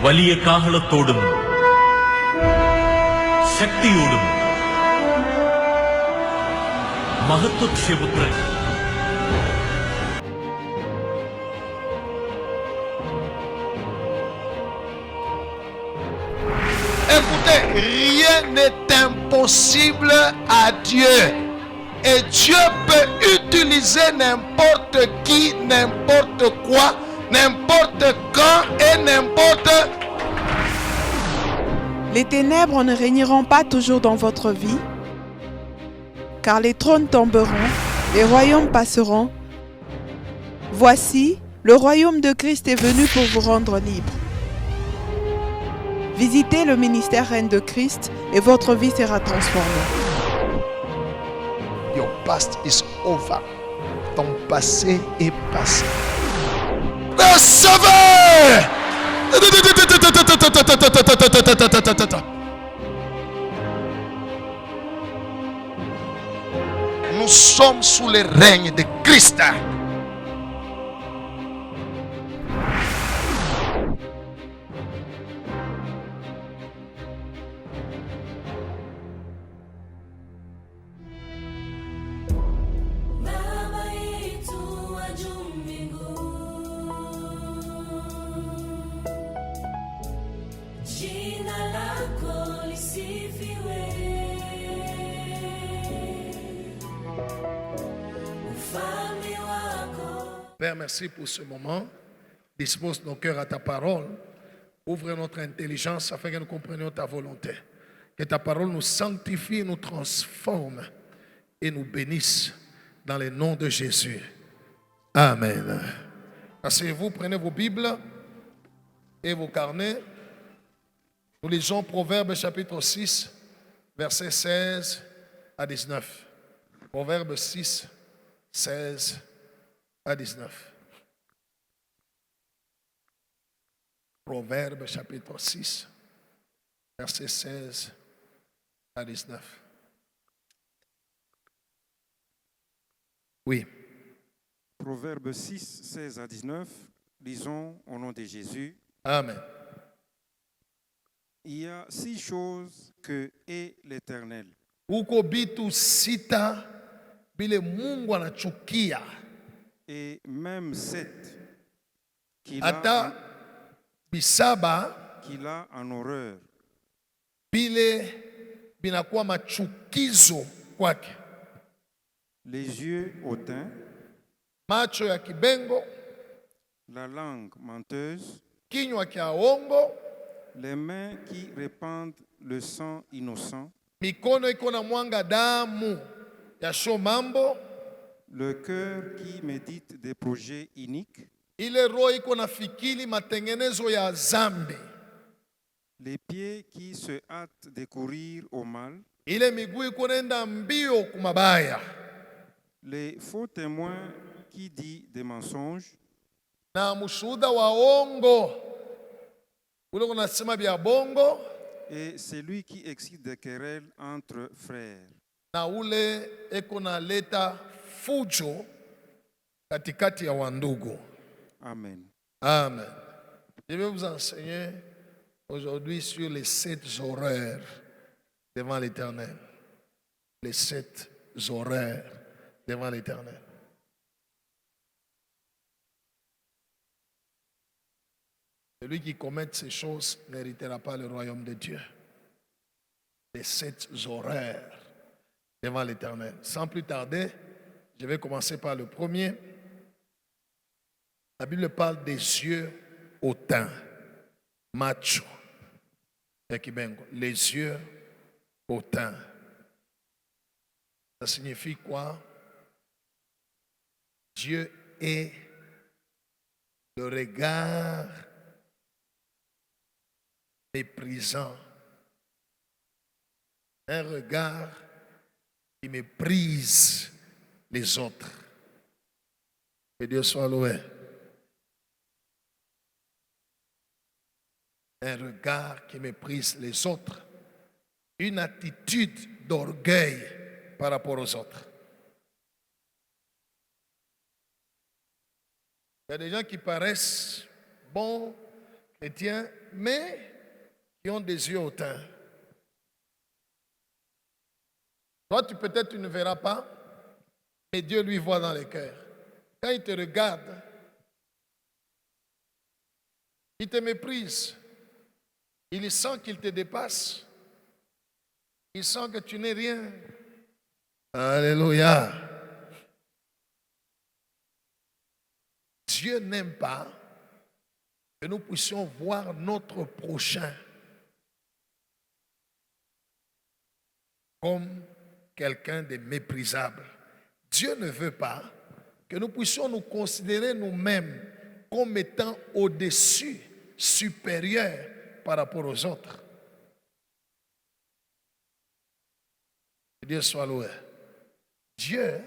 വലിയ കാഹളത്തോടും ശക്തിയോടും മഹത്വക്ഷേപുത്രൻ Écoutez, rien n'est impossible à Dieu. Et Dieu peut utiliser n'importe qui, n'importe quoi, n'importe quand et n'importe. Les ténèbres ne régneront pas toujours dans votre vie, car les trônes tomberont, les royaumes passeront. Voici, le royaume de Christ est venu pour vous rendre libre. Visitez le ministère Reine de Christ et votre vie sera transformée. Your past is over. Ton passé est passé. Recevez! Nous sommes sous le règne de Christ. Père, merci pour ce moment. Dispose nos cœurs à ta parole. Ouvre notre intelligence afin que nous comprenions ta volonté. Que ta parole nous sanctifie, nous transforme et nous bénisse dans le nom de Jésus. Amen. Asseyez-vous, prenez vos Bibles et vos carnets. Nous lisons Proverbes chapitre 6, versets 16 à 19. Proverbes 6, 16 à 19. Proverbes chapitre 6, versets 16 à 19. Oui. Proverbe 6, 16 à 19. Lisons au nom de Jésus. Amen. Il y a 6 choses que est l'Éternel. Uko bitu sita bile Mungu anachukia. Et même 7 qu'il Ata bisaba a en horreur. bile binakuwa machukizo kwake. Les yeux hautains, Macho ya kibengo, la langue menteuse, kinywa kia ongo, les mains qui répandent le sang innocent, mikono iko na mwanga damu ya sho mambo, le cœur qui médite des projets iniques, ile roho iko na fikiri matengenezo ya zambi, les pieds qui se hâtent de courir au mal, ile miguu iko nenda mbio kumabaya, les faux témoins qui disent des mensonges, na mushuhuda wa ongo ule unasema bya bongo, et celui qui excite des querelles entre frères. na ule eko na leta fujo katikati ya wandugu. Amen. Amen. Je vais vous enseigner aujourd'hui sur les 7 horreurs devant l'Éternel. Les 7 horreurs devant l'Éternel. Celui qui commet ces choses n'héritera pas le royaume de Dieu. Les 7 horreurs devant l'Éternel. Sans plus tarder, je vais commencer par le premier. La Bible parle des yeux hautains, macho. Les yeux hautains. Ça signifie quoi? Dieu est le regard méprisant. Un regard qui méprise les autres. Que Dieu soit loué. Un regard qui méprise les autres. Une attitude d'orgueil par rapport aux autres. Il y a des gens qui paraissent bons, chrétiens, mais qui ont des yeux hautains. Toi, peut-être tu ne verras pas, mais Dieu lui voit dans les cœurs. Quand il te regarde, il te méprise. Il sent qu'il te dépasse. Il sent que tu n'es rien. Alléluia. Dieu n'aime pas que nous puissions voir notre prochain comme quelqu'un de méprisable. Dieu ne veut pas que nous puissions nous considérer nous-mêmes comme étant au-dessus, supérieurs par rapport aux autres. Que Dieu soit loué. Dieu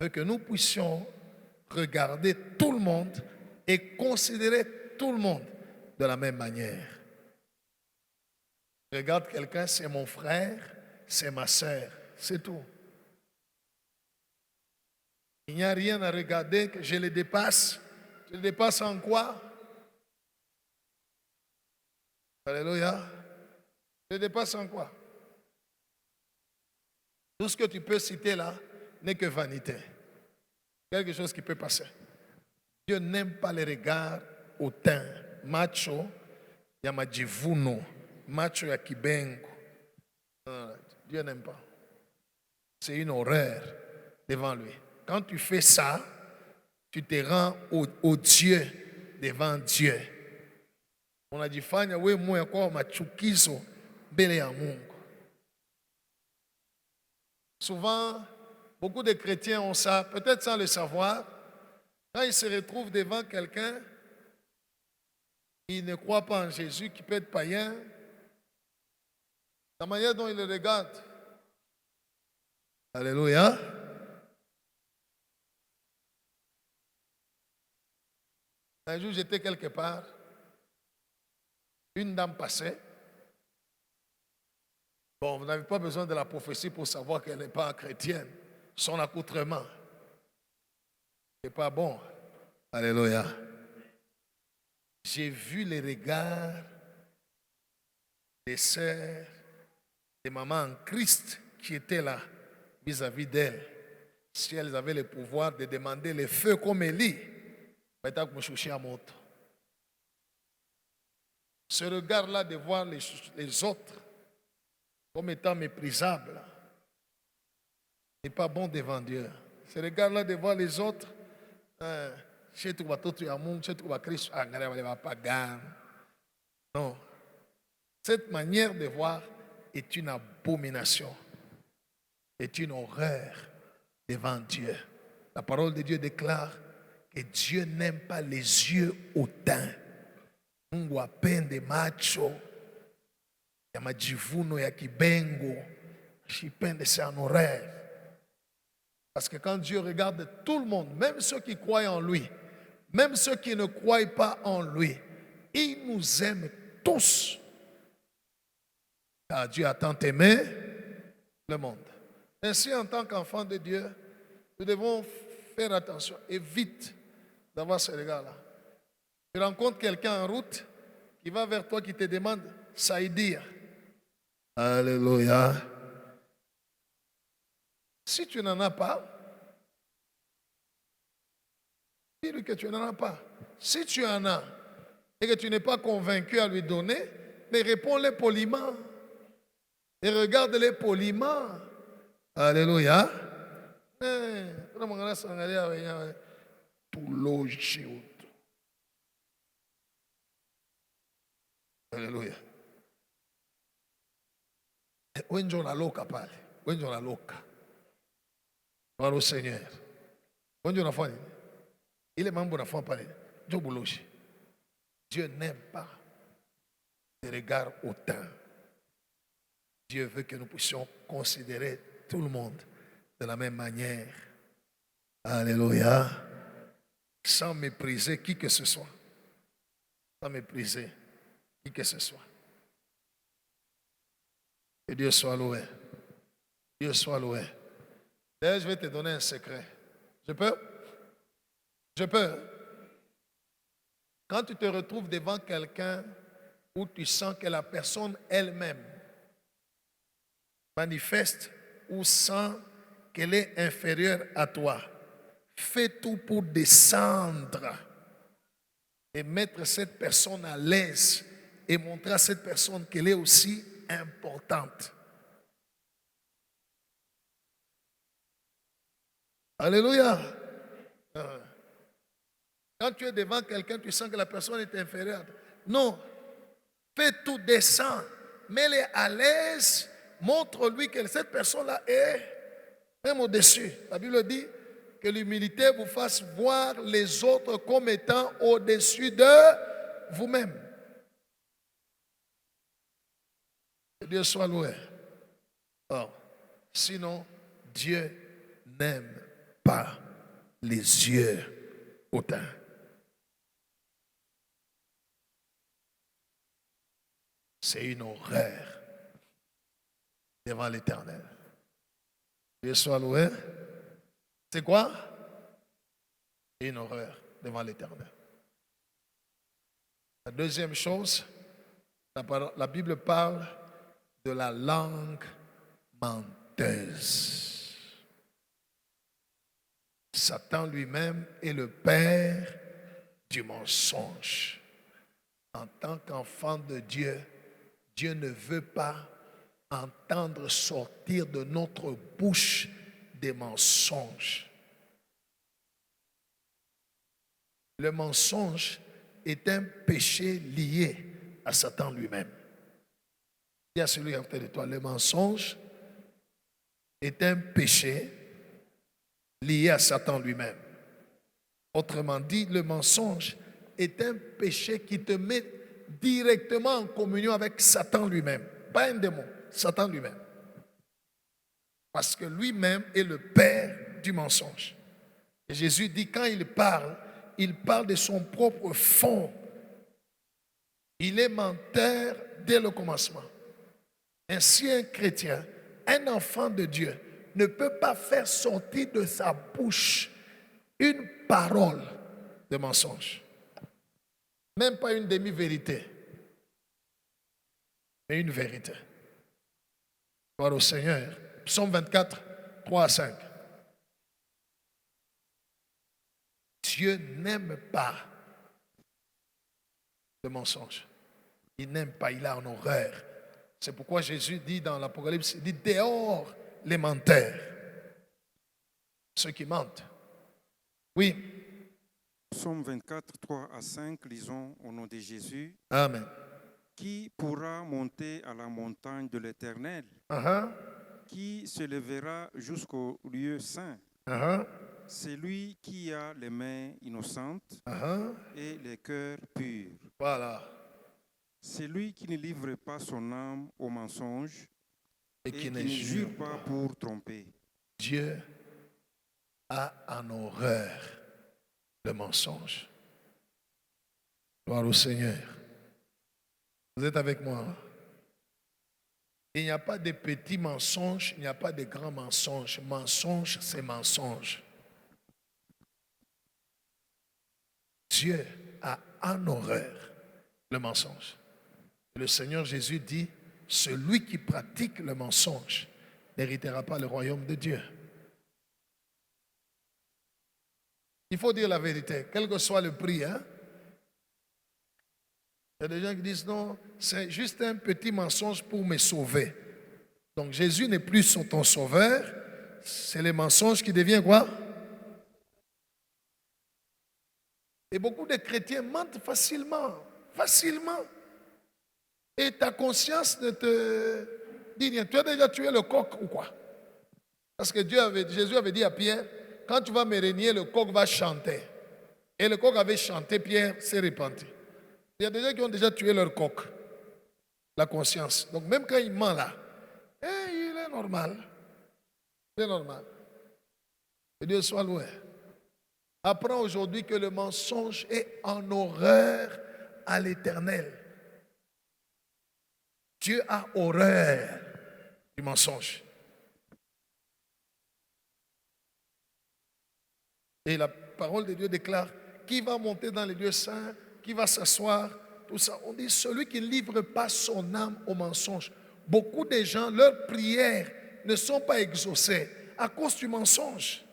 veut que nous puissions regarder tout le monde et considérer tout le monde de la même manière. Regarde quelqu'un, c'est mon frère, c'est ma sœur, c'est tout. Il n'y a rien à regarder que je le dépasse. Je le dépasse en quoi? Alléluia. Je le dépasse en quoi? Tout ce que tu peux citer là n'est que vanité. Quelque chose qui peut passer. Dieu n'aime pas les regards hautains. Macho ya majivuno. Macho ya kibengo. Dieu n'aime pas. C'est une horreur devant lui. Quand tu fais ça, tu te rends au Dieu devant Dieu. Unajifanya wewe moyo kwa machukizo mbele ya Mungu. Souvent, beaucoup de chrétiens ont ça, peut-être sans le savoir. Quand ils se retrouvent devant quelqu'un qui ne croit pas en Jésus, qui peut être païen, la manière dont ils le regardent. Alléluia. Un jour, j'étais quelque part. Une dame passait. Bon, vous n'avez pas besoin de la prophétie pour savoir qu'elle n'est pas chrétienne. Son accoutrement n'est pas bon. Alléluia. J'ai vu les regards des sœurs, des mamans en Christ qui étaient là vis-à-vis d'elle. Si elles avaient le pouvoir de demander le feu comme Élie, ce regard-là de voir les autres comme étant méprisables n'est pas bon devant Dieu. Ce regard-là de voir les autres, non. Cette manière de voir est une abomination, est une horreur devant Dieu. La parole de Dieu déclare que Dieu n'aime pas les yeux hautains. Mungu apende macho ya majivuno ya kibengo. Shipende, c'est un horreur. Parce que quand Dieu regarde tout le monde, même ceux qui croient en lui, même ceux qui ne croient pas en lui, il nous aime tous. Car Dieu a tant aimé le monde. Ainsi, en tant qu'enfant de Dieu, nous devons faire attention. Évite d'avoir ce regard-là. Tu rencontres quelqu'un en route qui va vers toi, qui te demande ça y dire. Alléluia. Si tu n'en as pas, dis-lui que tu n'en as pas. Si tu en as et que tu n'es pas convaincu à lui donner, mais réponds-les poliment. Et regarde-les poliment. Alléluia. Alléluia. Wenjo la loka pale. Wenjo la loka. Gloire au Seigneur. Wenjo nafanya. Ile mambo nafanya pale. Njo buloshi. Dieu n'aime pas les regards hautains. Dieu veut que nous puissions considérer tout le monde de la même manière. Alléluia. Sans mépriser qui que ce soit. Sans mépriser qui que ce soit. Que Dieu soit loué. Dieu soit loué. D'ailleurs, je vais te donner un secret. Je peux? Je peux. Quand tu te retrouves devant quelqu'un où tu sens que la personne elle-même manifeste ou sent qu'elle est inférieure à toi, fais tout pour descendre et mettre cette personne à l'aise et montrer à cette personne qu'elle est aussi importante. Alléluia. Quand tu es devant quelqu'un, tu sens que la personne est inférieure. Non. Fais tout, descend. Mets-les à l'aise. Montre-lui que cette personne-là est même au-dessus. La Bible dit que l'humilité vous fasse voir les autres comme étant au-dessus de vous-même. Que Dieu soit loué. Or, sinon, Dieu n'aime pas les yeux hautains. C'est une horreur devant l'Éternel. Dieu soit loué. C'est quoi? Une horreur devant l'Éternel. La deuxième chose, la Bible parle de la langue menteuse. Satan lui-même est le père du mensonge. En tant qu'enfant de Dieu, Dieu ne veut pas entendre sortir de notre bouche des mensonges. Le mensonge est un péché lié à Satan lui-même. Dis à celui à côté de toi, le mensonge est un péché lié à Satan lui-même. Autrement dit, le mensonge est un péché qui te met directement en communion avec Satan lui-même. Pas un démon, Satan lui-même. Parce que lui-même est le père du mensonge. Et Jésus dit, quand il parle de son propre fond. Il est menteur dès le commencement. Ainsi, un chrétien, un enfant de Dieu, ne peut pas faire sortir de sa bouche une parole de mensonge. Même pas une demi-vérité, mais une vérité. Gloire au Seigneur. Psaume 24, 3 à 5. Dieu n'aime pas le mensonge. Il n'aime pas, il a en horreur. C'est pourquoi Jésus dit dans l'Apocalypse, il dit dehors les menteurs. Ceux qui mentent. Oui. Psaume 24, 3 à 5, lisons au nom de Jésus. Amen. Qui pourra monter à la montagne de l'Éternel? Qui se lèvera jusqu'au lieu saint? C'est lui qui a les mains innocentes et les cœurs purs. Voilà. C'est lui qui ne livre pas son âme au mensonge Et qui ne jure pas pour tromper. Dieu a en horreur le mensonge. Gloire au Seigneur. Vous êtes avec moi? Il n'y a pas de petits mensonges, il n'y a pas de grands mensonges. Mensonge, c'est mensonge. Dieu a en horreur le mensonge. Le Seigneur Jésus dit, celui qui pratique le mensonge n'héritera pas le royaume de Dieu. Il faut dire la vérité, quel que soit le prix. Il y a des gens qui disent non, c'est juste un petit mensonge pour me sauver. Donc Jésus n'est plus ton sauveur, c'est les mensonges qui deviennent quoi? Et beaucoup de chrétiens mentent facilement. Et ta conscience ne te dit rien. Tu as déjà tué le coq ou quoi? Parce que Jésus avait dit à Pierre, quand tu vas me régner, le coq va chanter. Et le coq avait chanté, Pierre s'est repenti. Il y a des gens qui ont déjà tué leur coq, la conscience. Donc même quand il ment là, il est normal. Il est normal. Que Dieu soit loué. Apprends aujourd'hui que le mensonge est en horreur à l'Éternel. Dieu a horreur du mensonge. Et la parole de Dieu déclare, qui va monter dans les lieux saints? qui va s'asseoir, tout ça. On dit celui qui ne livre pas son âme au mensonge. Beaucoup de gens, leurs prières ne sont pas exaucées à cause du mensonge.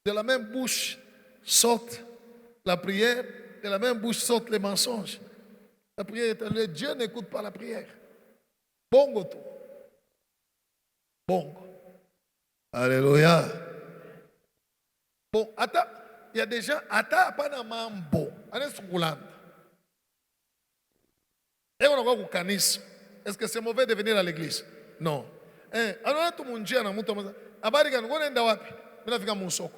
De la même bouche sortent la prière, de la même bouche sortent les mensonges. La prière est éternelle. Dieu n'écoute pas la prière. Bongo tout. Bongo. Alléluia. Bon, attends, il y a des gens, attends, pas dans mambo. Allez sur Goulande. Et on va au canis. Est-ce que c'est mauvais de venir à l'église? Non. Alors, tout le monde dit, abarigan, on est wapi. Mais là, mon soko.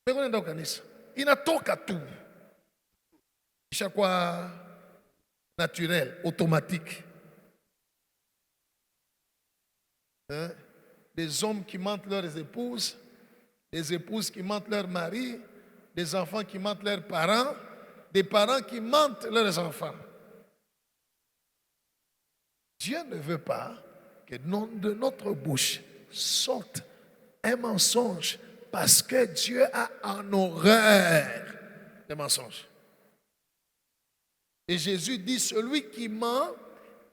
Mais on est dans le canis. Il n'a toka tout. Chaque fois naturel, automatique. Des hommes qui mentent leurs épouses, des épouses qui mentent leurs maris, des enfants qui mentent leurs parents, des parents qui mentent leurs enfants. Dieu ne veut pas que de notre bouche sorte un mensonge parce que Dieu a en horreur les mensonges. Et Jésus dit, celui qui ment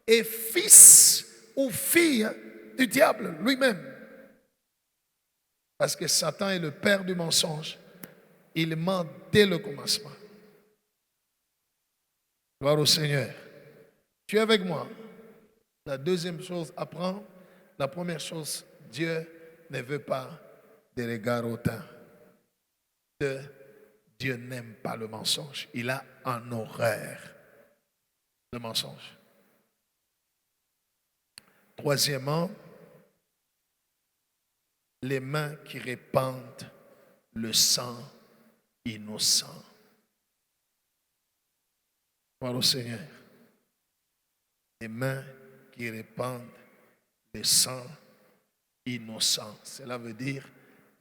est fils ou fille du diable lui-même. Parce que Satan est le père du mensonge. Il ment dès le commencement. Gloire au Seigneur. Tu es avec moi? La deuxième chose, apprends. La première chose, Dieu ne veut pas des regards hautains. Dieu n'aime pas le mensonge. Il a en horreur le mensonge. Troisièmement, les mains qui répandent le sang innocent. Gloire au Seigneur. Les mains qui répandent le sang innocent. Cela veut dire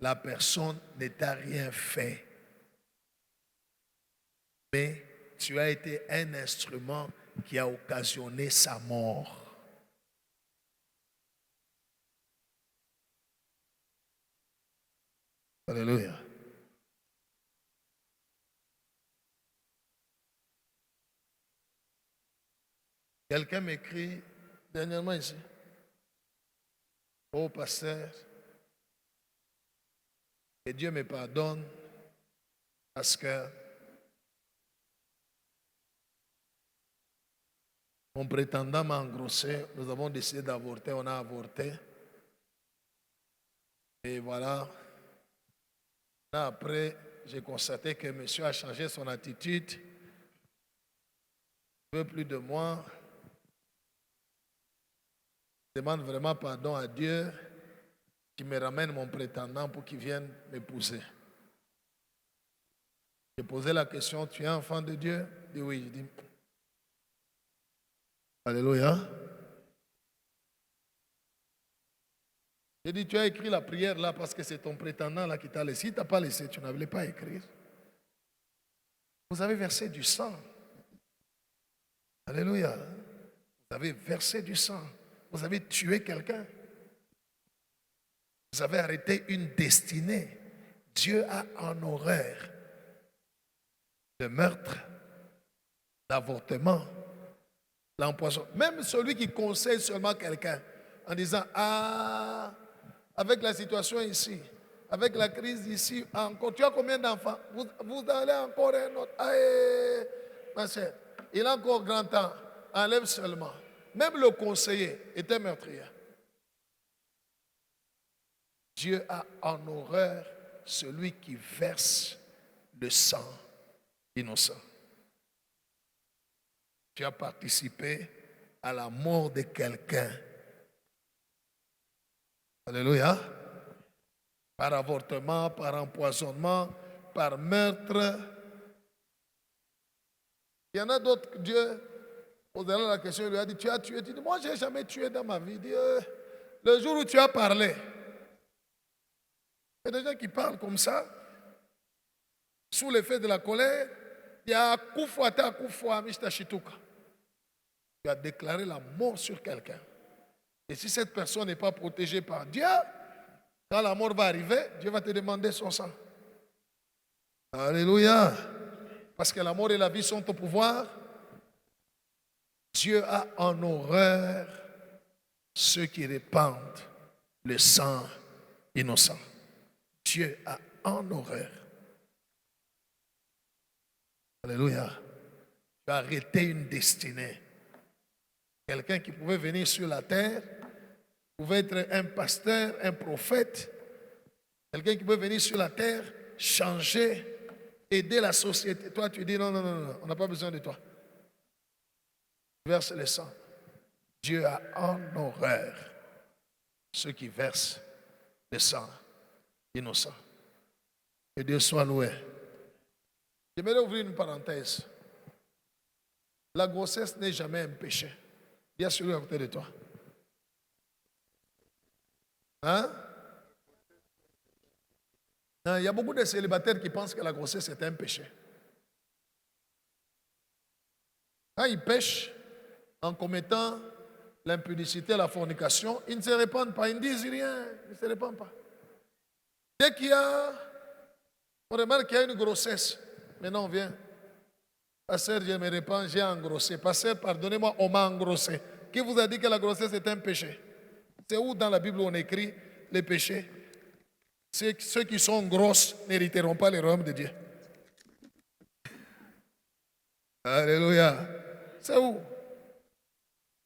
la personne ne t'a rien fait. Mais tu as été un instrument qui a occasionné sa mort. Alléluia. Quelqu'un m'écrit dernièrement ici. Oh pasteur, que Dieu me pardonne parce que mon prétendant m'a engrossé. Nous avons décidé d'avorter, on a avorté. Et voilà. Là, après, j'ai constaté que monsieur a changé son attitude. Il ne veut plus de moi. Je demande vraiment pardon à Dieu qui me ramène mon prétendant pour qu'il vienne m'épouser. J'ai posé la question, tu es enfant de Dieu? Il dit oui. Je dis, alléluia. J'ai dit, tu as écrit la prière là parce que c'est ton prétendant là qui t'a laissé. Si tu n'as pas laissé, tu n'avais pas écrire. Vous avez versé du sang. Alléluia. Vous avez versé du sang. Vous avez tué quelqu'un. Vous avez arrêté une destinée. Dieu a en horreur le meurtre, l'avortement, l'empoisonnement. Même celui qui conseille seulement quelqu'un en disant, ah, avec la situation ici, avec la crise ici, encore, tu as combien d'enfants? Vous allez encore un autre. Allez, ma soeur, il a encore grand temps. Enlève seulement. Même le conseiller était meurtrier. Dieu a en horreur celui qui verse le sang innocent. Tu as participé à la mort de quelqu'un. Alléluia. Par avortement, par empoisonnement, par meurtre. Il y en a d'autres que Dieu, posant la question, il lui a dit, tu as tué. Tu dis, moi, je n'ai jamais tué dans ma vie. Il dit, le jour où tu as parlé, il y a des gens qui parlent comme ça, sous l'effet de la colère. Il y a tu as déclaré la mort sur quelqu'un. Et si cette personne n'est pas protégée par Dieu, quand la mort va arriver, Dieu va te demander son sang. Alléluia. parce que la mort et la vie sont au pouvoir, Dieu a en horreur ceux qui répandent le sang innocent. Dieu a en horreur. Alléluia. Tu as arrêté une destinée. Quelqu'un qui pouvait venir sur la terre, pouvait être un pasteur, un prophète, quelqu'un qui pouvait venir sur la terre, changer, aider la société. Toi, tu dis non, on n'a pas besoin de toi. Verse le sang. Dieu a en horreur ceux qui versent le sang innocent. Que Dieu soit loué. J'aimerais ouvrir une parenthèse. La grossesse n'est jamais un péché. Il y a celui à côté de toi. Hein? Non, il y a beaucoup de célibataires qui pensent que la grossesse est un péché. Quand ils pêchent en commettant l'impudicité, la fornication, ils ne se répandent pas, ils ne disent rien, ils ne se répandent pas. Dès qu'il y a, on remarque qu'il y a une grossesse, maintenant on vient. Pasteur, je me répands, j'ai engrossé. Pasteur, pardonnez-moi, on m'a engrossé. Qui vous a dit que la grossesse est un péché? C'est où dans la Bible on écrit les péchés? Ceux qui sont grosses n'hériteront pas le royaume de Dieu. Alléluia. C'est où?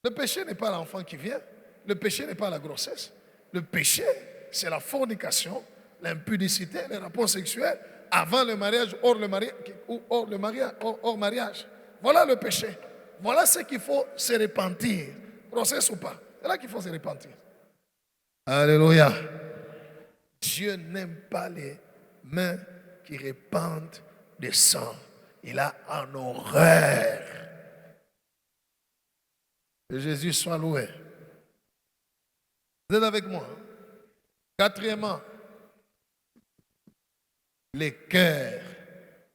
Le péché n'est pas l'enfant qui vient. Le péché n'est pas la grossesse. Le péché, c'est la fornication, l'impudicité, les rapports sexuels avant le mariage, hors mariage. Voilà le péché. Voilà ce qu'il faut se repentir. Grossesse ou pas. C'est là qu'il faut se repentir. Alléluia. Dieu n'aime pas les mains qui répandent du sang. Il a en horreur. Que Jésus soit loué. Vous êtes avec moi? Quatrièmement, les cœurs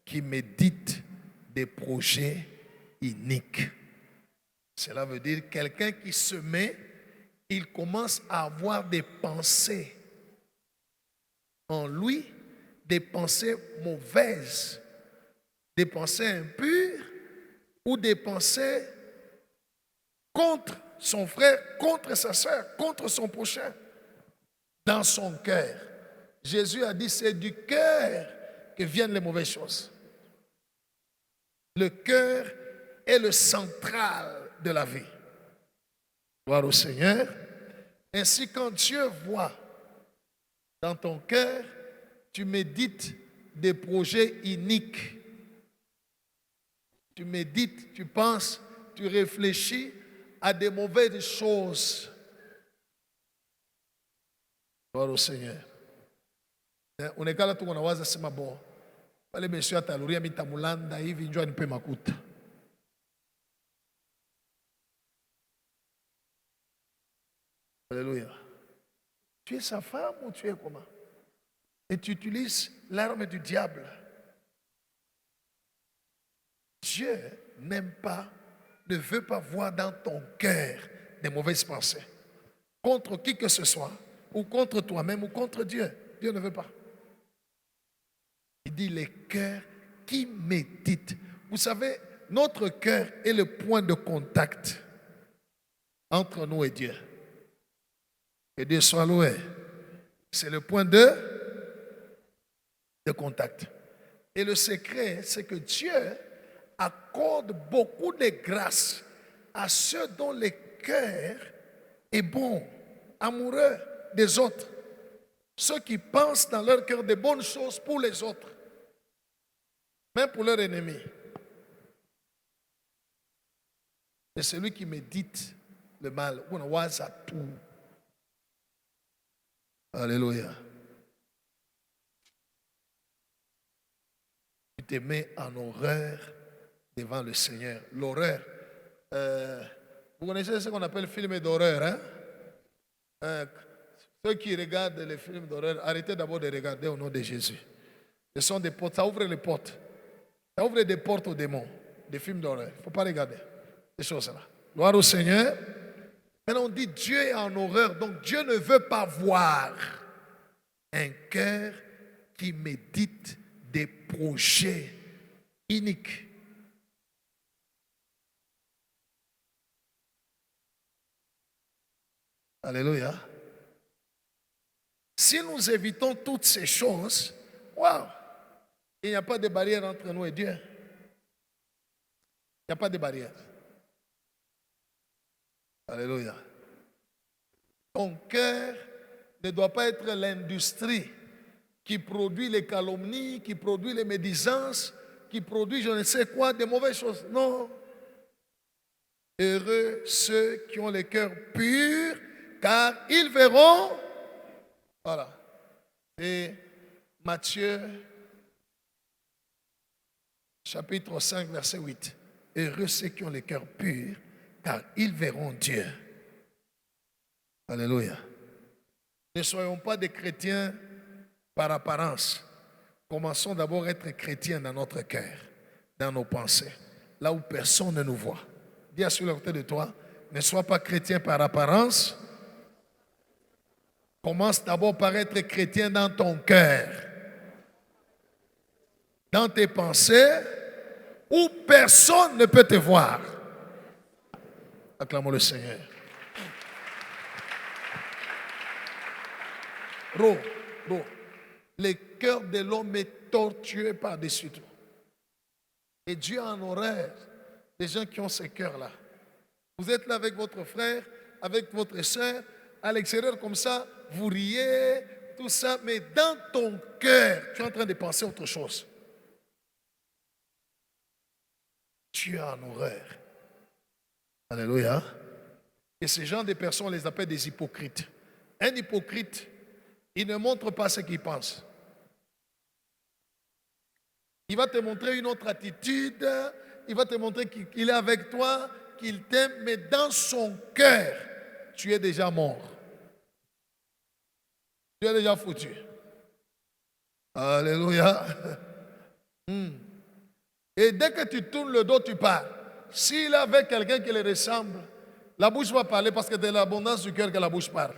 qui méditent des projets iniques. Cela veut dire quelqu'un qui se met, il commence à avoir des pensées en lui, des pensées mauvaises, des pensées impures ou des pensées contre son frère, contre sa soeur, contre son prochain, dans son cœur. Jésus a dit, c'est du cœur que viennent les mauvaises choses. Le cœur est le central de la vie. Gloire au Seigneur. Ainsi, quand Dieu voit dans ton cœur, tu médites des projets iniques. Tu médites, tu penses, tu réfléchis à des mauvaises choses. Gloire au Seigneur. Unekala tu unawaza sema bo pale Yesu ataluria mitamulanda hivi njoo nipe makuta. Alléluia. Tu es sa femme ou tu es comment? Et tu utilises l'arme du diable. Dieu n'aime pas, ne veut pas voir dans ton cœur des mauvaises pensées. Contre qui que ce soit, ou contre toi-même, ou contre Dieu. Dieu ne veut pas. Il dit les cœurs qui méditent. Vous savez, notre cœur est le point de contact entre nous et Dieu. Que Dieu soit loué. C'est le point de contact. Et le secret, c'est que Dieu accorde beaucoup de grâce à ceux dont le cœur est bon, amoureux des autres. Ceux qui pensent dans leur cœur de bonnes choses pour les autres, même pour leurs ennemis. Et celui qui médite le mal, on voit ça tout. Alléluia. Tu te mets en horreur devant le Seigneur. L'horreur. Vous connaissez ce qu'on appelle film d'horreur, hein? Ceux qui regardent les films d'horreur, arrêtez d'abord de regarder au nom de Jésus. Ce sont des portes, ça ouvre les portes. Ça ouvre des portes aux démons, des films d'horreur. Il ne faut pas regarder ces choses-là. Gloire au Seigneur. Maintenant on dit Dieu est en horreur, donc Dieu ne veut pas voir un cœur qui médite des projets inique. Alléluia. Si nous évitons toutes ces choses, waouh, il n'y a pas de barrière entre nous et Dieu. Il n'y a pas de barrière. Alléluia. Ton cœur ne doit pas être l'industrie qui produit les calomnies, qui produit les médisances, qui produit je ne sais quoi, de mauvaises choses. Non. Heureux ceux qui ont le cœur pur, car ils verront. Voilà. Et Matthieu, chapitre 5, verset 8. Heureux ceux qui ont le cœur pur, car ils verront Dieu. Alléluia. Ne soyons pas des chrétiens par apparence. Commençons d'abord à être chrétiens dans notre cœur, dans nos pensées, là où personne ne nous voit. Dis à celui à côté de toi, ne sois pas chrétien par apparence. Commence d'abord par être chrétien dans ton cœur, dans tes pensées, où personne ne peut te voir. Acclamons le Seigneur. Le cœur de l'homme est tortueux par-dessus tout. Et Dieu a en horreur des gens qui ont ce cœur-là. Vous êtes là avec votre frère, avec votre soeur, à l'extérieur comme ça, vous riez, tout ça, mais dans ton cœur, tu es en train de penser autre chose. Dieu a en horreur. Alléluia. Et ces gens de personnes, on les appelle des hypocrites. Un hypocrite, il ne montre pas ce qu'il pense. Il va te montrer une autre attitude, il va te montrer qu'il est avec toi, qu'il t'aime, mais dans son cœur, tu es déjà mort. Tu es déjà foutu. Alléluia. Et dès que tu tournes le dos, tu pars. S'il est avec quelqu'un qui le ressemble, la bouche va parler parce que c'est de l'abondance du cœur que la bouche parle.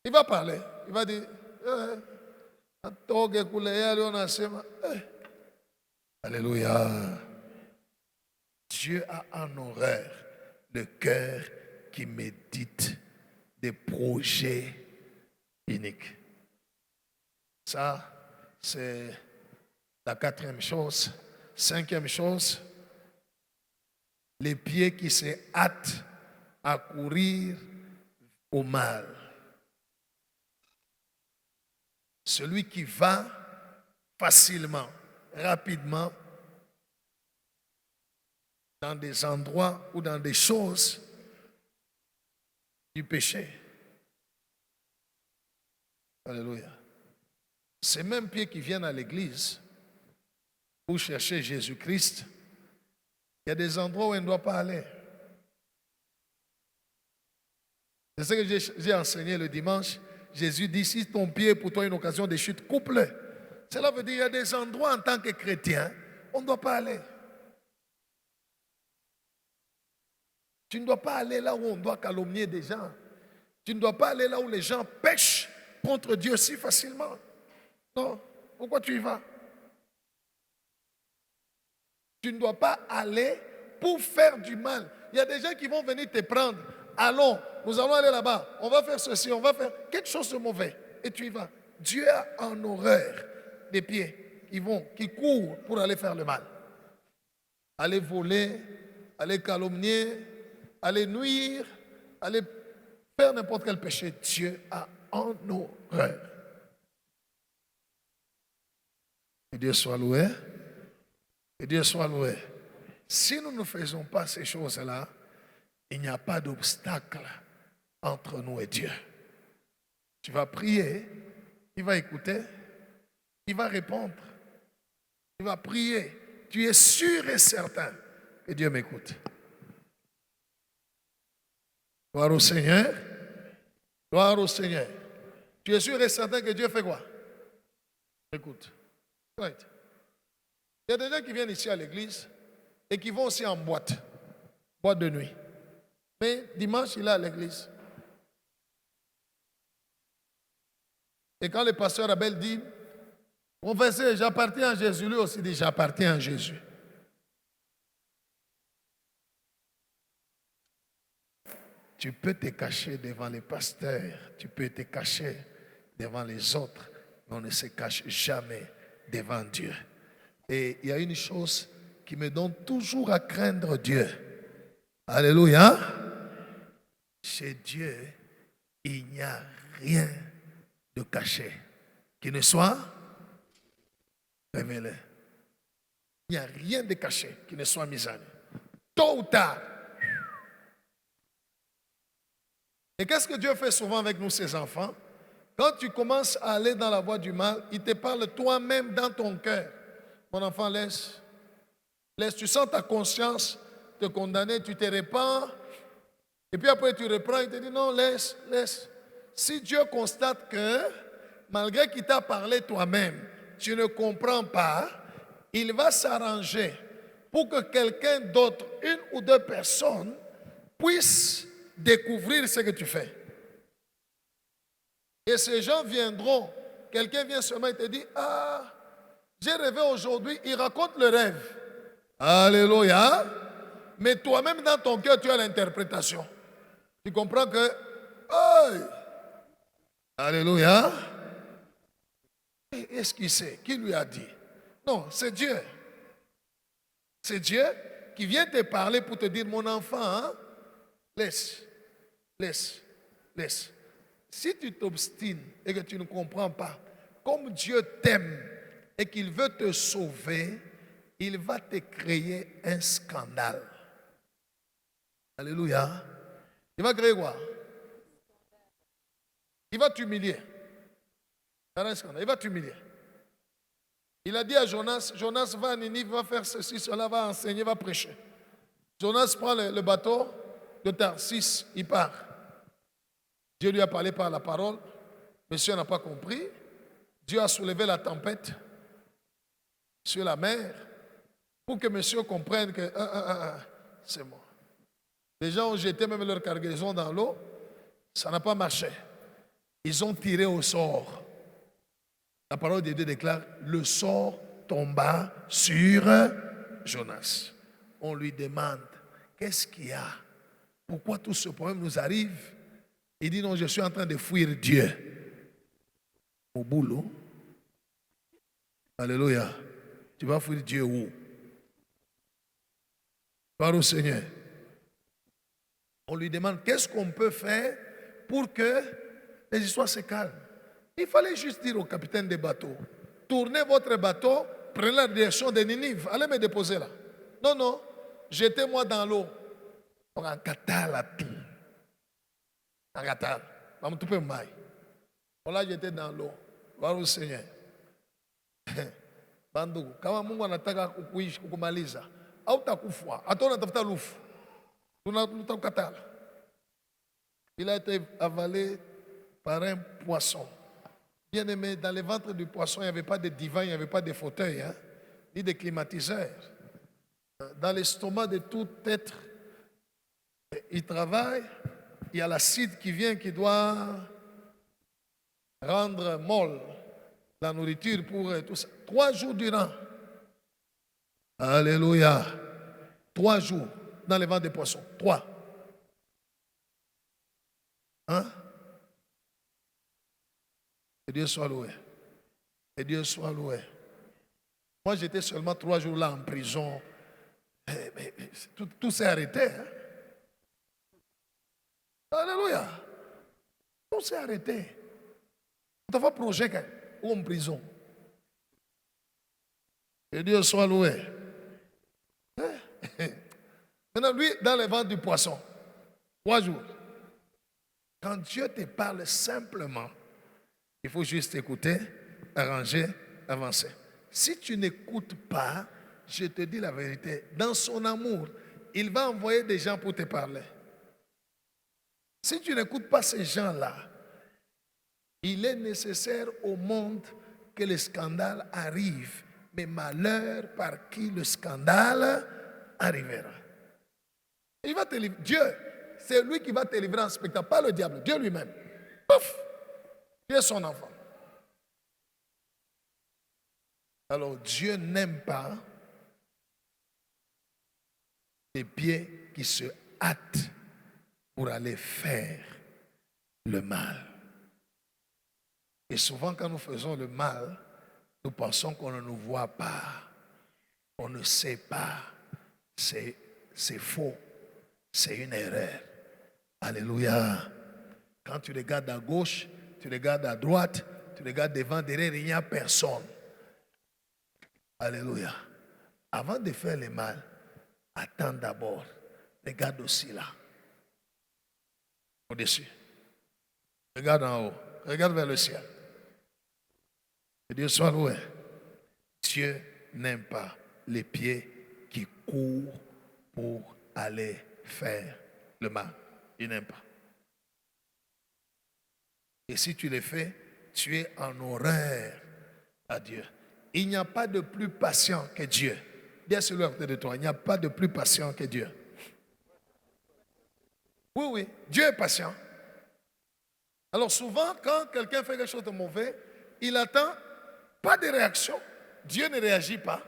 Il va parler. Il va dire, alléluia. Dieu a en horreur le cœur qui médite des projets uniques. Ça, c'est la quatrième chose. Cinquième chose, les pieds qui se hâtent à courir au mal. Celui qui va facilement, rapidement, dans des endroits ou dans des choses du péché. Alléluia. Ces mêmes pieds qui viennent à l'église pour chercher Jésus-Christ, il y a des endroits où on ne doit pas aller. C'est ce que j'ai enseigné le dimanche. Jésus dit, si ton pied est pour toi une occasion de chute, coupe-le. Cela veut dire qu'il y a des endroits en tant que chrétien, on ne doit pas aller. Tu ne dois pas aller là où on doit calomnier des gens. Tu ne dois pas aller là où les gens pêchent contre Dieu si facilement. Non. Pourquoi tu y vas? Tu ne dois pas aller pour faire du mal. Il y a des gens qui vont venir te prendre. Allons, nous allons aller là-bas. On va faire ceci, on va faire quelque chose de mauvais. Et tu y vas. Dieu a en horreur des pieds qui courent pour aller faire le mal. Aller voler, aller calomnier, aller nuire, aller faire n'importe quel péché. Dieu a en horreur. Que Dieu soit loué. Que Dieu soit loué. Si nous ne faisons pas ces choses-là, il n'y a pas d'obstacle entre nous et Dieu. Tu vas prier, il va écouter, il va répondre, il va prier. Tu es sûr et certain que Dieu m'écoute. Gloire au Seigneur. Gloire au Seigneur. Tu es sûr et certain que Dieu fait quoi? Écoute. Right. Il y a des gens qui viennent ici à l'église et qui vont aussi en boîte de nuit. Mais dimanche, il est à l'église. Et quand le pasteur Abel dit, Confessez, j'appartiens à Jésus. Lui aussi dit, j'appartiens à Jésus. Tu peux te cacher devant les pasteurs, tu peux te cacher devant les autres, mais on ne se cache jamais devant Dieu. Et il y a une chose qui me donne toujours à craindre Dieu. Alléluia. Chez Dieu, il n'y a rien de caché qui ne soit révélé. Il n'y a rien de caché qui ne soit mis en œuvre. Tôt ou tard. Et qu'est-ce que Dieu fait souvent avec nous, ses enfants? Quand tu commences à aller dans la voie du mal, il te parle toi-même dans ton cœur. Mon enfant, laisse. Laisse, tu sens ta conscience te condamner, tu te répands. Et puis après, tu reprends, il te dit non, laisse, laisse. Si Dieu constate que, malgré qu'il t'a parlé toi-même, tu ne comprends pas, il va s'arranger pour que quelqu'un d'autre, une ou deux personnes, puissent découvrir ce que tu fais. Et ces gens viendront. Quelqu'un vient seulement et te dit, ah, j'ai rêvé aujourd'hui, il raconte le rêve. Alléluia. Mais toi-même dans ton cœur, tu as l'interprétation. Tu comprends que, oh, alléluia. Est-ce qu'il sait? Qui lui a dit? Non, c'est Dieu. C'est Dieu qui vient te parler pour te dire, mon enfant, hein, laisse, laisse, laisse. Si tu t'obstines et que tu ne comprends pas, comme Dieu t'aime et qu'il veut te sauver, il va te créer un scandale. Alléluia. Il va créer quoi? Il va t'humilier. Il va t'humilier. Il a dit à Jonas, Jonas va à Ninive, va faire ceci, cela, va enseigner, va prêcher. Jonas prend le bateau de Tarsis, il part. Dieu lui a parlé par la parole. Monsieur n'a pas compris. Dieu a soulevé la tempête sur la mer pour que monsieur comprenne que c'est moi. Les gens ont jeté même leur cargaison dans l'eau. Ça n'a pas marché. Ils ont tiré au sort. La parole de Dieu déclare, le sort tomba sur Jonas. On lui demande, qu'est-ce qu'il y a? Pourquoi tout ce problème nous arrive? Il dit, non, je suis en train de fuir Dieu. Au boulot. Alléluia. Tu vas fuir Dieu où? Par au Seigneur. On lui demande, qu'est-ce qu'on peut faire pour que les histoires se calment? Il fallait juste dire au capitaine des bateaux, tournez votre bateau, prenez la direction de Ninive, allez me déposer là. Non, non, jetez-moi dans l'eau. En Qatar, là, tout. En Qatar, on tout peut maille. On l'a jeté dans l'eau. Voir au Seigneur. Bandugu, kama Mungu anataka kukuishi kukumaliza, hautakufa. Hata unatafuta lufu. Tunakukataa. Il a été avalé par un poisson. Bien aimé, dans le ventre du poisson, il n'y avait pas de divan, il n'y avait pas de fauteuil, hein, ni de climatiseur. Dans l'estomac de tout être, il travaille, il y a l'acide qui vient qui doit rendre molle la nourriture pour tout ça. 3 jours durant. Alléluia. 3 jours dans le ventre des poissons. 3. Hein? Que Dieu soit loué. Que Dieu soit loué. Moi, j'étais seulement 3 jours là en prison. Mais tout s'est arrêté. Hein? Alléluia. Tout s'est arrêté. On t'a fait projet ou en prison. Que Dieu soit loué. Maintenant, lui, dans le ventre du poisson, 3 jours. Quand Dieu te parle simplement, il faut juste écouter, arranger, avancer. Si tu n'écoutes pas, je te dis la vérité, dans son amour, il va envoyer des gens pour te parler. Si tu n'écoutes pas ces gens-là, il est nécessaire au monde que le scandale arrive. Mais malheur par qui le scandale arrivera. Il va te livrer. Dieu, c'est lui qui va te livrer en spectacle, pas le diable, Dieu lui-même. Pouf! Tu es son enfant. Alors Dieu n'aime pas les pieds qui se hâtent pour aller faire le mal. Et souvent quand nous faisons le mal, nous pensons qu'on ne nous voit pas, on ne sait pas. C'est faux, c'est une erreur. Alléluia. Quand tu regardes à gauche, tu regardes à droite, tu regardes devant, derrière, il n'y a personne. Alléluia. Avant de faire le mal, attends d'abord. Regarde aussi là. Au-dessus. Regarde en haut. Regarde vers le ciel. Que Dieu soit loué. Dieu n'aime pas les pieds qui courent pour aller faire le mal. Il n'aime pas. Et si tu les fais, tu es en horreur à Dieu. Il n'y a pas de plus patient que Dieu. Dis à celui à côté de toi, il n'y a pas de plus patient que Dieu. Oui, oui, Dieu est patient. Alors souvent, quand quelqu'un fait quelque chose de mauvais, il attend pas de réaction. Dieu ne réagit pas.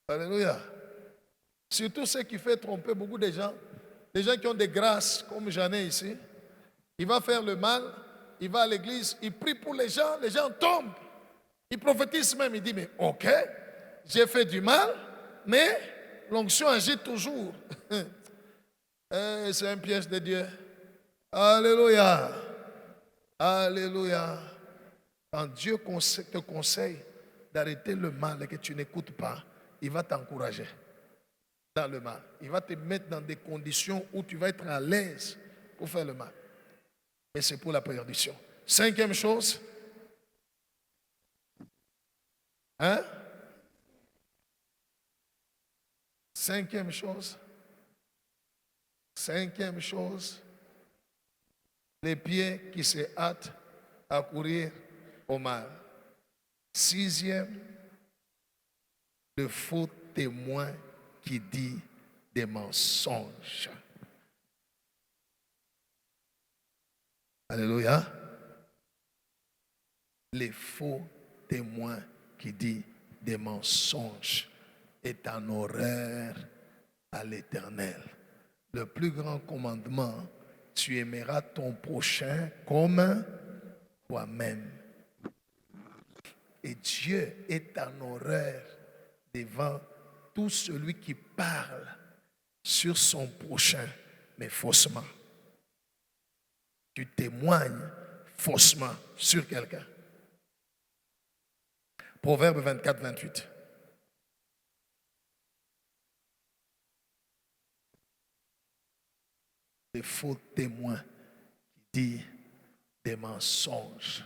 Alléluia. Surtout ce qui fait tromper beaucoup de gens. Les gens qui ont des grâces, comme j'en ai ici. Il va faire le mal, il va à l'église, il prie pour les gens tombent. Il prophétise même, il dit, mais ok, j'ai fait du mal, mais l'onction agit toujours. C'est un piège de Dieu. Alléluia. Alléluia. Quand Dieu te conseille d'arrêter le mal et que tu n'écoutes pas, il va t'encourager dans le mal. Il va te mettre dans des conditions où tu vas être à l'aise pour faire le mal. Et c'est pour la perdition. Cinquième chose. Hein? Cinquième chose. Cinquième chose. Les pieds qui se hâtent à courir au mal. Sixième, le faux témoin qui dit des mensonges. Alléluia. Les faux témoins qui dit des mensonges est en horreur à l'Éternel. Le plus grand commandement, tu aimeras ton prochain comme toi-même. Et Dieu est en horreur devant tout celui qui parle sur son prochain, mais faussement. Tu témoignes faussement sur quelqu'un. Proverbe 24, 28. Les faux témoins qui disent des mensonges.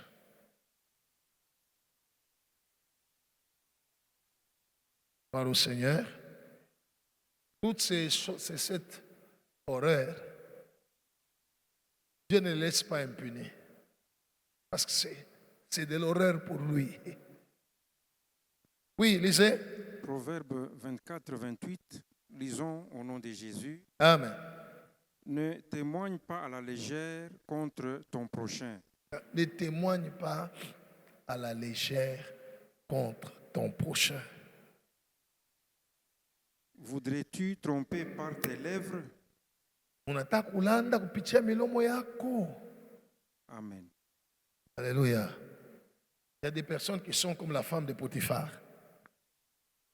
Par au Seigneur, toutes ces choses, c'est cette horreur. Dieu ne laisse pas impuni. Parce que c'est de l'horreur pour lui. Oui, lisez. Proverbe 24, 28. Lisons au nom de Jésus. Amen. Ne témoigne pas à la légère contre ton prochain. Ne témoigne pas à la légère contre ton prochain. Voudrais-tu tromper par tes lèvres? Unataka kulanda kupitia milomo yako. Amen. Alléluia. Il y a des personnes qui sont comme la femme de Potiphar.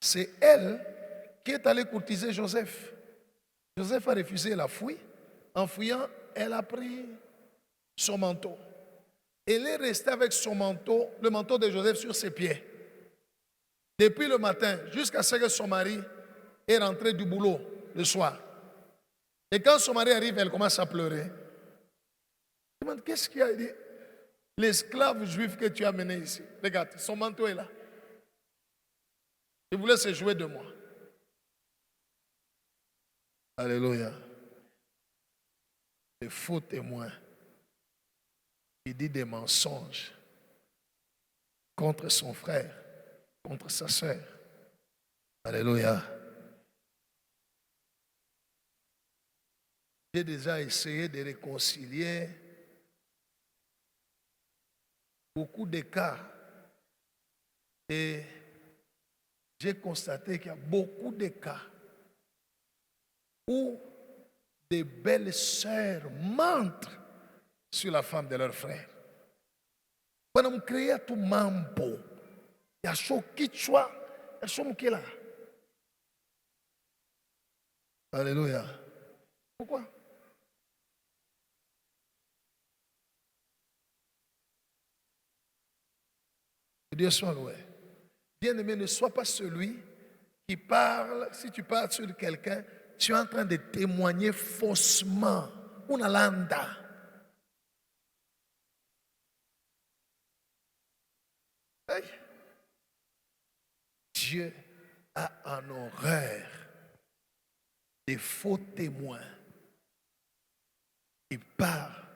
C'est elle qui est allée courtiser Joseph. Joseph a refusé, elle a fui. En fuyant, elle a pris son manteau. Elle est restée avec son manteau, le manteau de Joseph sur ses pieds. Depuis le matin, jusqu'à ce que son mari est rentré du boulot le soir. Et quand son mari arrive, elle commence à pleurer. Elle demande, qu'est-ce qu'il y a? Il dit, l'esclave juif que tu as mené ici. Regarde, son manteau est là. Il voulait se jouer de moi. Alléluia. Les faux témoins qui dit des mensonges contre son frère, contre sa sœur. Alléluia. J'ai déjà essayé de réconcilier beaucoup de cas Et j'ai constaté qu'il y a beaucoup de cas où des belles sœurs mentent sur la femme de leur frère. Wanamkrea tu mambo ya sho kichwa ya sho mkela. Alléluia. Pourquoi? Que Dieu soit loué. Bien-aimé, ne sois pas celui qui parle. Si tu parles sur quelqu'un, tu es en train de témoigner faussement. Una landa. Hey. Dieu a en horreur des faux témoins qui parlent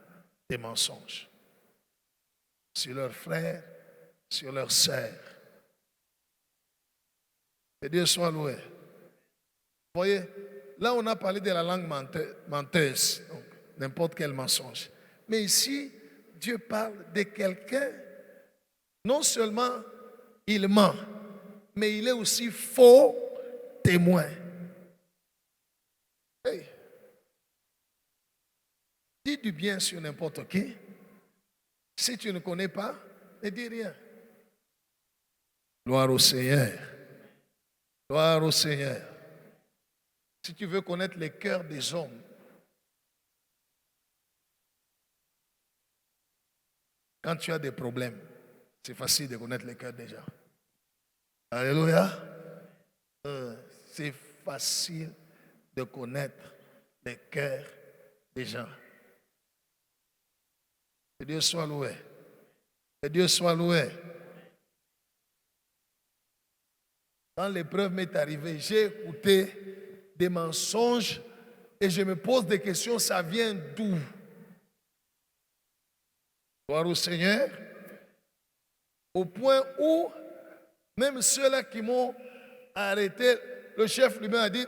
des mensonges sur leurs frères, sur leurs sœurs. Que Dieu soit loué. Vous voyez, là on a parlé de la langue menteuse, donc n'importe quel mensonge. Mais ici, Dieu parle de quelqu'un, non seulement il ment, mais il est aussi faux témoin. Hey. Dis du bien sur n'importe qui. Si tu ne connais pas, ne dis rien. Gloire au Seigneur. Gloire au Seigneur. Si tu veux connaître les cœurs des hommes, quand tu as des problèmes, c'est facile de connaître les cœurs des gens. Alléluia. C'est facile de connaître les cœurs des gens. Que Dieu soit loué. Que Dieu soit loué. Quand l'épreuve m'est arrivée, j'ai écouté des mensonges et je me pose des questions, ça vient d'où? Gloire au Seigneur. Au point où, même ceux-là qui m'ont arrêté, le chef lui-même a dit,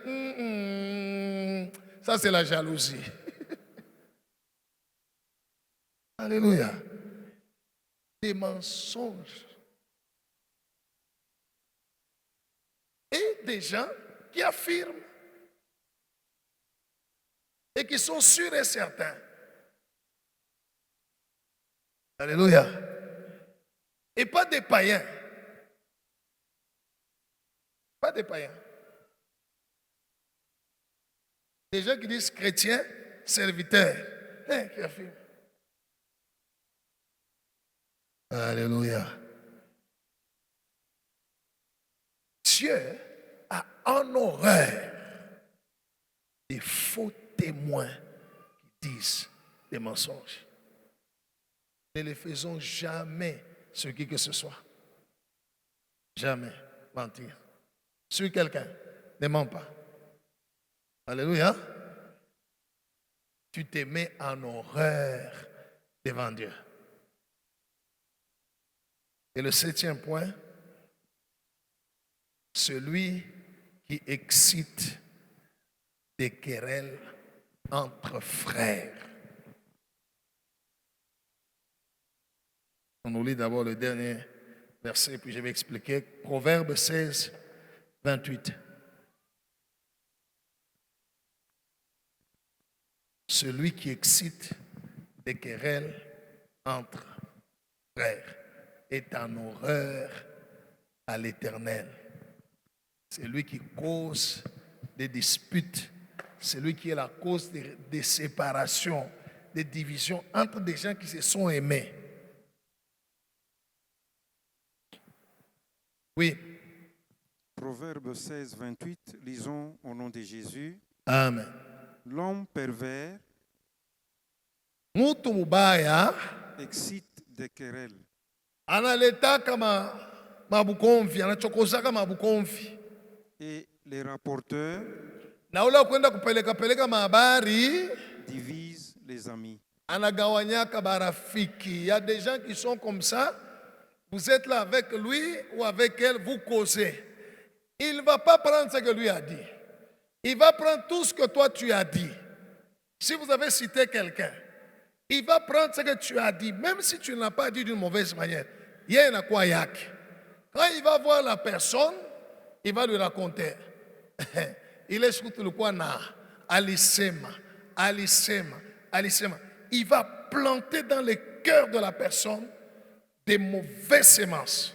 ça c'est la jalousie. Alléluia. Des mensonges. Et des gens qui affirment et qui sont sûrs et certains. Alléluia. Et pas des païens. Pas des païens. Des gens qui disent chrétiens, serviteurs. Qui affirment. Alléluia. Dieu a en horreur des faux témoins qui disent des mensonges. Ne les faisons jamais sur qui que ce soit. Jamais mentir. Sur quelqu'un, ne mens pas. Alléluia. Tu te mets en horreur devant Dieu. Et le 7e point, celui qui excite des querelles entre frères. On nous lit d'abord le dernier verset, puis je vais expliquer. Proverbe 16, 28. Celui qui excite des querelles entre frères est en horreur à l'Éternel. C'est lui qui cause des disputes. C'est lui qui est la cause des séparations, des divisions entre des gens qui se sont aimés. Oui. Proverbe 16, 28, lisons au nom de Jésus. Amen. L'homme pervers Mutu mubaya excite des querelles. Analetaka mabukomvi, anachokozaka mabukomvi. Et les rapporteurs Na ule kwenda kupeleka mahabari divisent les amis. Anagawanyaka barafiki. Il y a des gens qui sont comme ça. Vous êtes là avec lui ou avec elle, vous causez. Il ne va pas prendre ce que lui a dit. Il va prendre tout ce que toi tu as dit. Si vous avez cité quelqu'un, il va prendre ce que tu as dit, même si tu ne l'as pas dit d'une mauvaise manière. Il y a quoi yak. Quand il va voir la personne, il va lui raconter. Il écoute le quoi na alisema. Il va planter dans le cœur de la personne des mauvaises semences.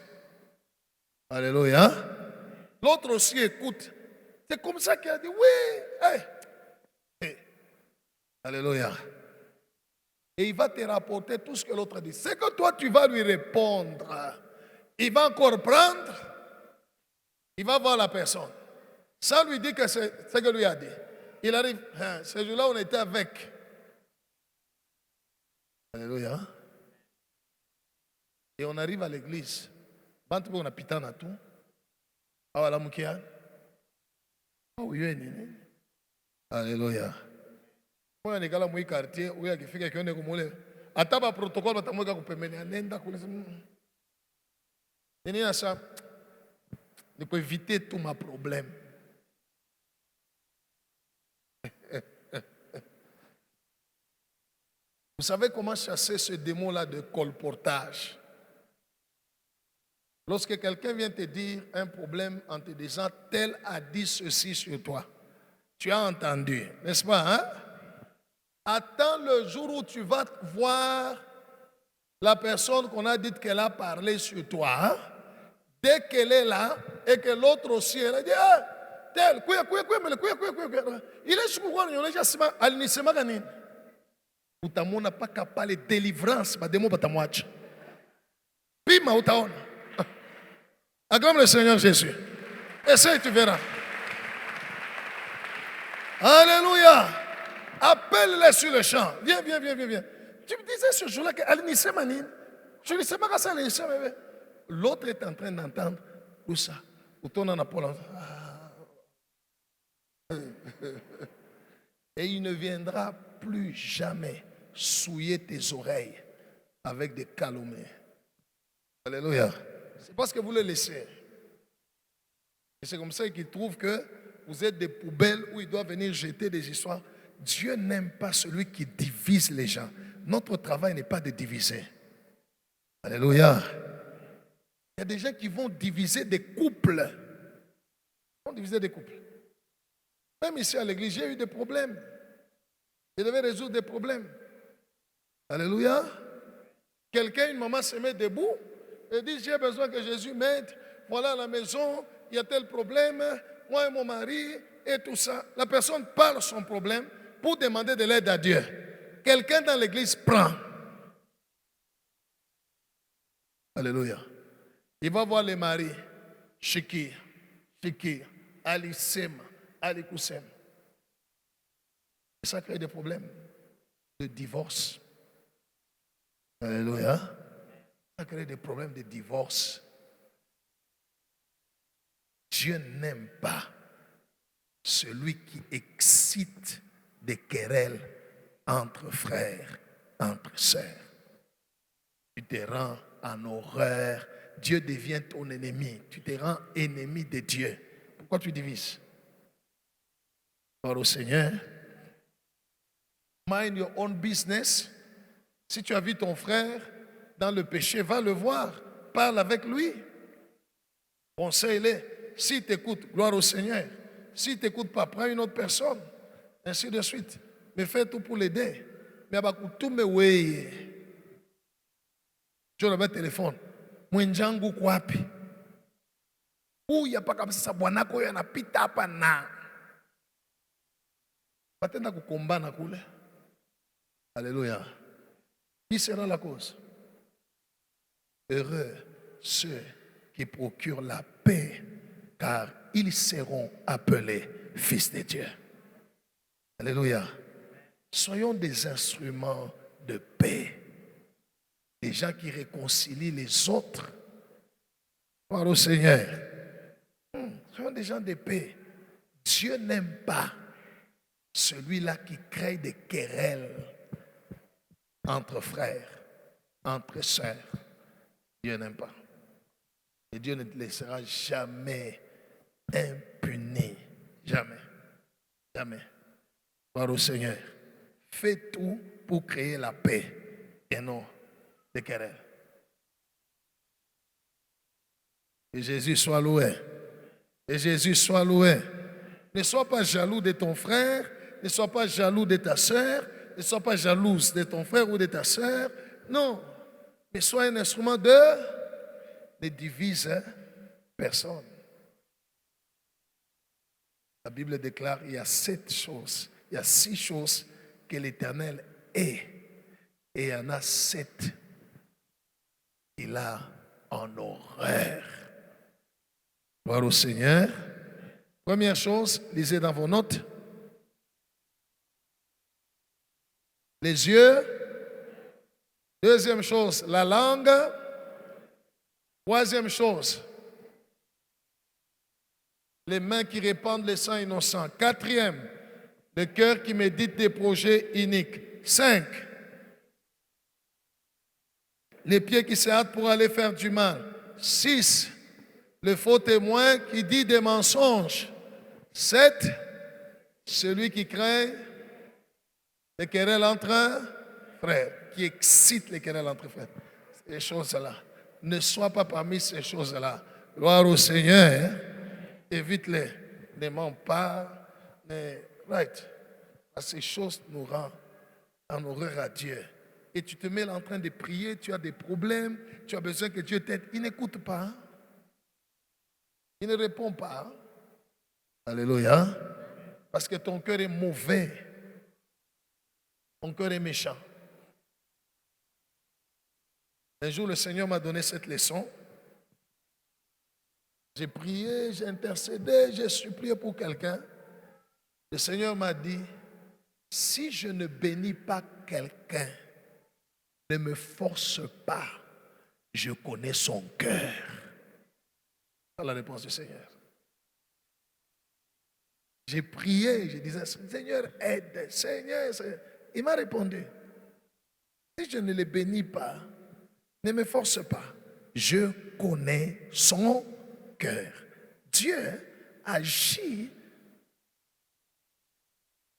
Alléluia. L'autre aussi écoute. C'est comme ça qu'il a dit oui. Hey. Alléluia. Et il va te rapporter tout ce que l'autre dit. C'est que toi tu vas lui répondre. Il va encore prendre. Il va voir la personne. Ça lui dit que c'est ce que lui a dit. Il arrive. Ce jour-là, on était avec. Alléluia. Et on arrive à l'église. On a pitan à tout. Ah, voilà, Moukia. Alléluia. Moi, on est dans le quartier où il y a quelqu'un qui est comme ça. Ataba protocole, on a un peu ça. Je peux éviter tous mes problèmes. Vous savez comment chasser ce démon-là de colportage? Lorsque quelqu'un vient te dire un problème en te disant tel a dit ceci sur toi, tu as entendu, n'est-ce pas? Hein? Attends le jour où tu vas voir la personne qu'on a dit qu'elle a parlé sur toi. Hein? Dès qu'elle est là et que l'autre aussi, elle a dit tel, il est sur quoi? Il est sur quoi? Utamona pas capable de délivrance, ba démon batamwacha. Pima utaona. Acclame le Seigneur Jésus. Essaye, tu verras. Alléluia. Appelle-les sur le champ. Viens. Tu me disais ce jour-là que Alinissé Manine. Je ne sais pas ça Alinissé. L'autre est en train d'entendre où ça. Où ton en Apollo. Et il ne viendra plus jamais souiller tes oreilles avec des calomnies. Alléluia. C'est parce que vous le laissez. Et c'est comme ça qu'il trouve que vous êtes des poubelles où il doit venir jeter des histoires. Dieu n'aime pas celui qui divise les gens. Notre travail n'est pas de diviser. Alléluia. Il y a des gens qui vont diviser des couples. Ils vont diviser des couples. Même ici à l'église, j'ai eu des problèmes. Je devais résoudre des problèmes. Alléluia. Quelqu'un, une maman se met debout et dit, j'ai besoin que Jésus m'aide. Voilà la maison, il y a tel problème. Moi et mon mari et tout ça. La personne parle son problème pour demander de l'aide à Dieu. Quelqu'un dans l'église prend. Alléluia. Il va voir les maris. Shikir, Alisema, Alikusem. Ça crée des problèmes de divorce. Alléluia. Ça crée des problèmes de divorce. Dieu n'aime pas celui qui excite des querelles entre frères, entre sœurs. Tu te rends en horreur. Dieu devient ton ennemi. Tu te rends ennemi de Dieu. Pourquoi tu divises? Gloire au Seigneur. Mind your own business. Si tu as vu ton frère dans le péché, va le voir. Parle avec lui. Conseille-le. S'il t'écoute, gloire au Seigneur. S'il ne t'écoute pas, prends une autre personne. Ainsi de suite. Mais fais tout pour l'aider. Mais tout me weye. Je le mets téléphone. Mwenjangu kwapi. Uya paka kabisa bwanako yanapita hapa na. Batenda kukombana kule. Alléluia. Qui sera la cause? Heureux ceux qui procurent la paix, car ils seront appelés fils de Dieu. Alléluia. Soyons des instruments de paix. Des gens qui réconcilient les autres. Gloire au Seigneur. Soyons des gens de paix. Dieu n'aime pas celui-là qui crée des querelles entre frères, entre sœurs. Dieu n'aime pas. Et Dieu ne te laissera jamais impuni. Jamais. Jamais. Gloire au Seigneur. Fais tout pour créer la paix et non des querelles. Et Jésus soit loué. Et Jésus soit loué. Ne sois pas jaloux de ton frère. Ne sois pas jaloux de ta soeur. Ne sois pas jalouse de ton frère ou de ta soeur. Non. Mais sois un instrument ne divise personne. La Bible déclare il y a 7 choses. Il y a 6 choses que l'Éternel est. Et il y en a 7 qu'il a en horreur. Gloire au Seigneur. Première chose, lisez dans vos notes. Les yeux. Deuxième chose, la langue. Troisième chose, les mains qui répandent le sang innocent. Quatrième, le cœur qui médite des projets iniques. 5, les pieds qui se hâtent pour aller faire du mal. 6, le faux témoin qui dit des mensonges. 7, celui qui craint les querelles entre frères, qui excite les querelles entre frères. Ces choses-là. Ne sois pas parmi ces choses-là. Gloire au Seigneur. Évite-les. Ne mens pas. Right. Ces choses nous rendent en horreur à Dieu. Et tu te mets là en train de prier, tu as des problèmes, tu as besoin que Dieu t'aide. Il n'écoute pas. Il ne répond pas. Alléluia. Parce que ton cœur est mauvais. Ton cœur est méchant. Un jour, le Seigneur m'a donné cette leçon. J'ai prié, j'ai intercédé, j'ai supplié pour quelqu'un. Le Seigneur m'a dit, si je ne bénis pas quelqu'un, ne me force pas, je connais son cœur. C'est la réponse du Seigneur. J'ai prié, je disais, Seigneur, aide, Seigneur. Il m'a répondu, si je ne le bénis pas, ne me force pas. Je connais son cœur. Dieu agit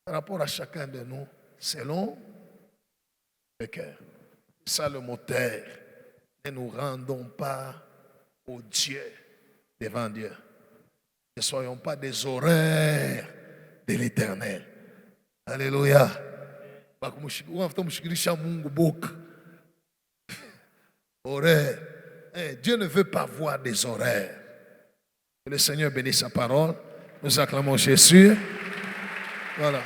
par rapport à chacun de nous selon le cœur. C'est ça le moteur. Ne nous rendons pas au Dieu devant Dieu. Ne soyons pas des horreurs de l'Éternel. Alléluia. Horreur. Dieu ne veut pas voir des horreurs. Que le Seigneur bénisse sa parole. Nous acclamons Jésus. Voilà.